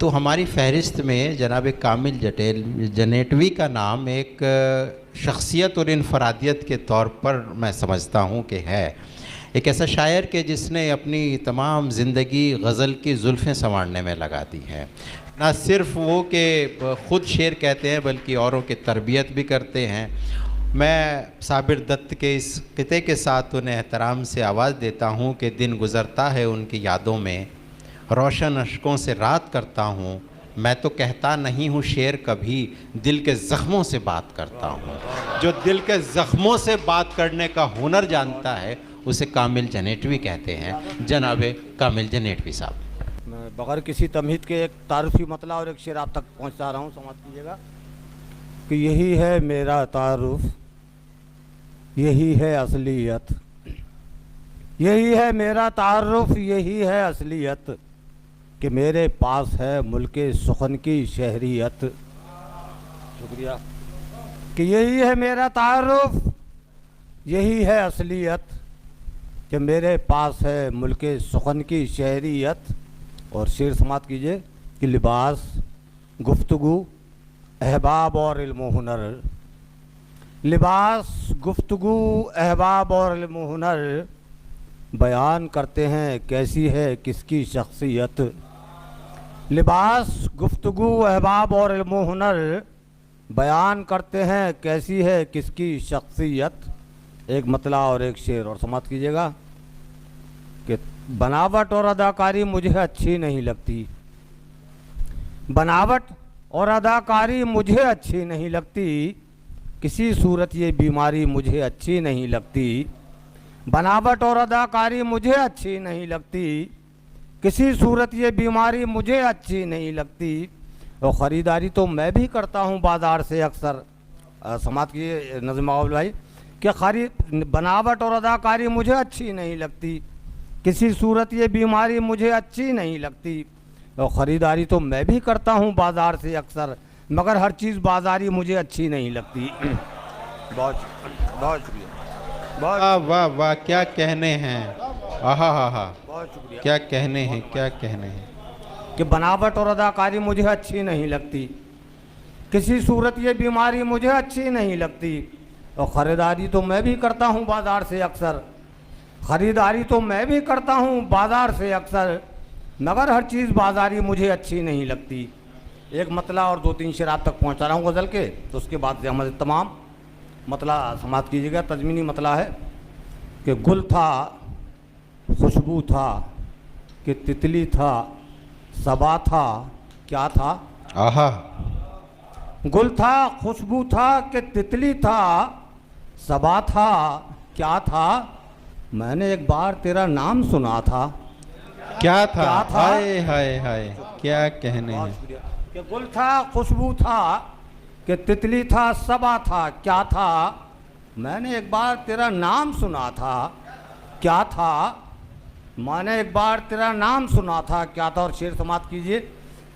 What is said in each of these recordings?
तो हमारी फ़हरिस्त में जनाब कामिल जनेटवी का नाम एक शख्सियत और इनफरादियत के तौर पर मैं समझता हूँ कि है एक ऐसा शायर के जिसने अपनी तमाम ज़िंदगी गज़ल की जुल्फ़ें संवारने में लगा दी हैं। ना सिर्फ़ वो कि ख़ुद शेर कहते हैं बल्कि औरों की तरबियत भी करते हैं। मैं साबिर दत्त के इस किते के साथ उन्हें एहतराम से आवाज़ देता हूँ कि दिन गुज़रता है उनकी यादों में, रोशन अश्कों से रात करता हूँ। मैं तो कहता नहीं हूँ शेर, कभी दिल के ज़ख्मों से बात करता हूँ। जो दिल के ज़ख्मों से बात करने का हुनर जानता है उसे कामिल जनेटवी कहते हैं। जनाब कामिल जनेटवी साहब, मैं बगैर किसी तमहीद के एक तारुफी मतला और एक शेर आप तक पहुँचा रहा हूँ, समाज कीजिएगा कि यही है मेरा तारुफ, यही है असलियत, यही है मेरा तारुफ, यही है असलियत, कि मेरे पास है मुल्के सुखन की शहरियत। शुक्रिया। कि यही है मेरा तारुफ, यही है असलियत, कि मेरे पास है मुल्के सुखन की शहरियत। और शेर समात कीजिए कि लिबास, गुफ्तगू, अहबाब और इल्म हुनर, लिबास, गुफ्तगू, अहबाब और इल्म हुनर बयान करते हैं कैसी है किसकी शख्सियत। लिबास, गुफ्तगू, अहबाब और इल्म हुनर बयान करते हैं कैसी है किसकी शख्सियत। एक मतला और एक शेर और समाप्त कीजिएगा कि बनावट और अदाकारी मुझे अच्छी नहीं लगती, बनावट और अदाकारी मुझे अच्छी नहीं लगती, किसी सूरत ये बीमारी मुझे अच्छी नहीं लगती। बनावट और अदाकारी मुझे अच्छी नहीं लगती, किसी सूरत ये बीमारी मुझे अच्छी नहीं लगती। और ख़रीदारी तो मैं भी करता हूँ बाज़ार से अक्सर। समात की नज़म भाई कि बनावट और अदाकारी मुझे अच्छी नहीं लगती, किसी सूरत ये बीमारी मुझे अच्छी नहीं लगती। और ख़रीदारी तो मैं भी करता हूँ बाज़ार से अक्सर, मगर हर चीज़ बाज़ारी मुझे अच्छी नहीं लगती। बहुत बहुत शुक्रिया। वाह वाह वाह, क्या कहने हैं, आहा हा हा, बहुत शुक्रिया। क्या कहने हैं, क्या कहने हैं। कि बनावट और अदाकारी मुझे अच्छी नहीं लगती, किसी सूरत ये बीमारी मुझे अच्छी नहीं लगती। और ख़रीदारी तो मैं भी करता हूँ बाज़ार से अक्सर, ख़रीदारी तो मैं भी करता हूँ बाज़ार से अक्सर, मगर हर चीज़ बाज़ारी मुझे अच्छी नहीं लगती। एक मतला और दो तीन शेर आप तक पहुँचा रहा हूँ गज़ल के, तो उसके बाद से हम तमाम मतला समाप्त कीजिएगा। तजमीनी मतला है कि गुल था, खुशबू था, कि तितली था, सबा था, क्या था। आहा। गुल था, खुशबू था, कि तितली था, सबा था, क्या था। मैंने एक बार तेरा नाम सुना था, क्या था, क्या था? हाय हाय हाय, क्या कहने हैं। कि गुल था, खुशबू था, कि तितली था, सबा था, क्या था। मैंने एक बार तेरा नाम सुना था, क्या था। मैंने एक बार तेरा नाम सुना था, क्या था। और शेर समाप्त कीजिए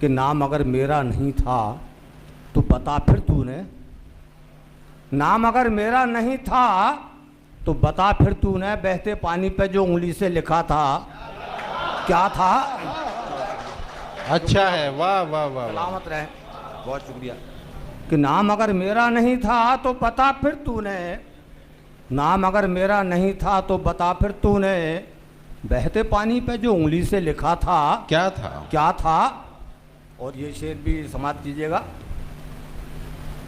कि नाम अगर मेरा नहीं था तो बता फिर तूने, नाम अगर मेरा नहीं था तो बता फिर तूने, बहते पानी पे जो उंगली से लिखा था, क्या था। अच्छा है, वाह वाह वाह, सलामत रहे। बहुत शुक्रिया। कि नाम अगर मेरा नहीं था तो बता फिर तूने, नाम अगर मेरा नहीं था तो बता फिर तूने, बहते पानी पे जो उंगली से लिखा था, क्या था, क्या था। और ये शेर भी समाप्त कीजिएगा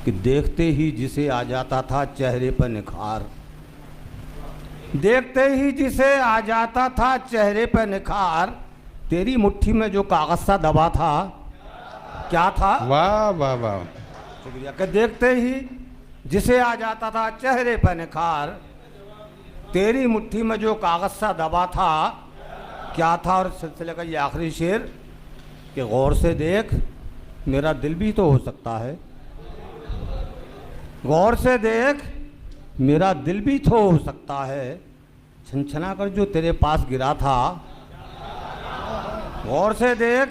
कि देखते ही जिसे आ जाता था चेहरे पर निखार, देखते ही जिसे आ जाता था चेहरे पर निखार, तेरी मुट्ठी में जो कागज सा दबा था, क्या था। वाह वाह वाह, शुक्रिया। कि देखते ही जिसे आ जाता था चेहरे पर निखार, तेरी मुट्ठी में जो कागज सा दबा था, क्या था। और सिलसिले का ये आखिरी शेर कि गौर से देख मेरा दिल भी तो हो सकता है, गौर से देख मेरा दिल भी तो हो सकता है, छनछना कर जो तेरे पास गिरा था। गौर से देख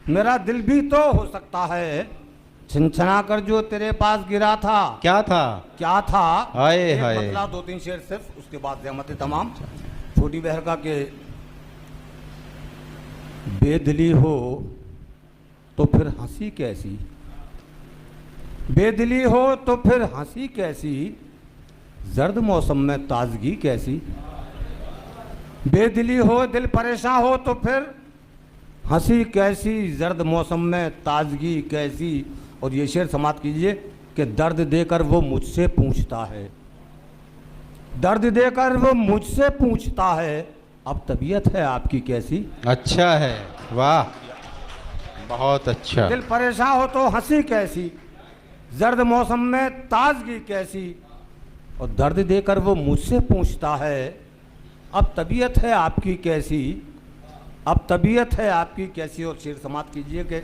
मेरा दिल भी तो हो सकता है, छनछना कर जो तेरे पास गिरा था, क्या था, क्या था। हाय हाय। मतलब दो तीन शेर सिर्फ, उसके बाद जहमत तमाम। छोटी बहर का के बेदिली हो तो फिर हंसी कैसी, बेदिली हो तो फिर हंसी कैसी, जर्द मौसम में ताजगी कैसी। बेदिली हो, दिल परेशान हो तो फिर हंसी कैसी, जर्द मौसम में ताजगी कैसी। और ये शेर समाप्त कीजिए कि दर्द देकर वो मुझसे पूछता है, दर्द देकर वो मुझसे पूछता है, अब तबीयत है आपकी कैसी। अच्छा है, वाह, बहुत अच्छा। दिल परेशान हो तो हंसी कैसी, जर्द मौसम में ताजगी कैसी। और दर्द देकर वो मुझसे पूछता है, अब तबीयत है आपकी कैसी, अब तबीयत है आपकी कैसी। और शेर समाप्त कीजिए कि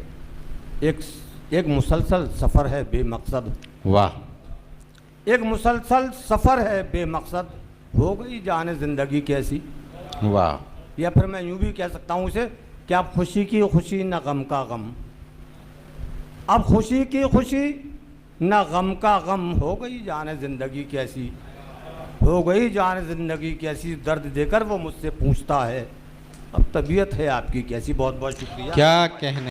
एक मुसलसल सफ़र है बेमकसद, वाह, एक मुसलसल सफ़र है बेमकसद, हो गई जाने ज़िंदगी कैसी। वाह, या फिर मैं यूँ भी कह सकता हूँ इसे कि अब खुशी की खुशी न गम का गम, अब खुशी की खुशी न गम का गम, हो गई जाने ज़िंदगी कैसी, हो गई जाने ज़िंदगी कैसी। दर्द देकर वो मुझसे पूछता है, अब तबीयत है आपकी कैसी। बहुत बहुत शुक्रिया। क्या कहने।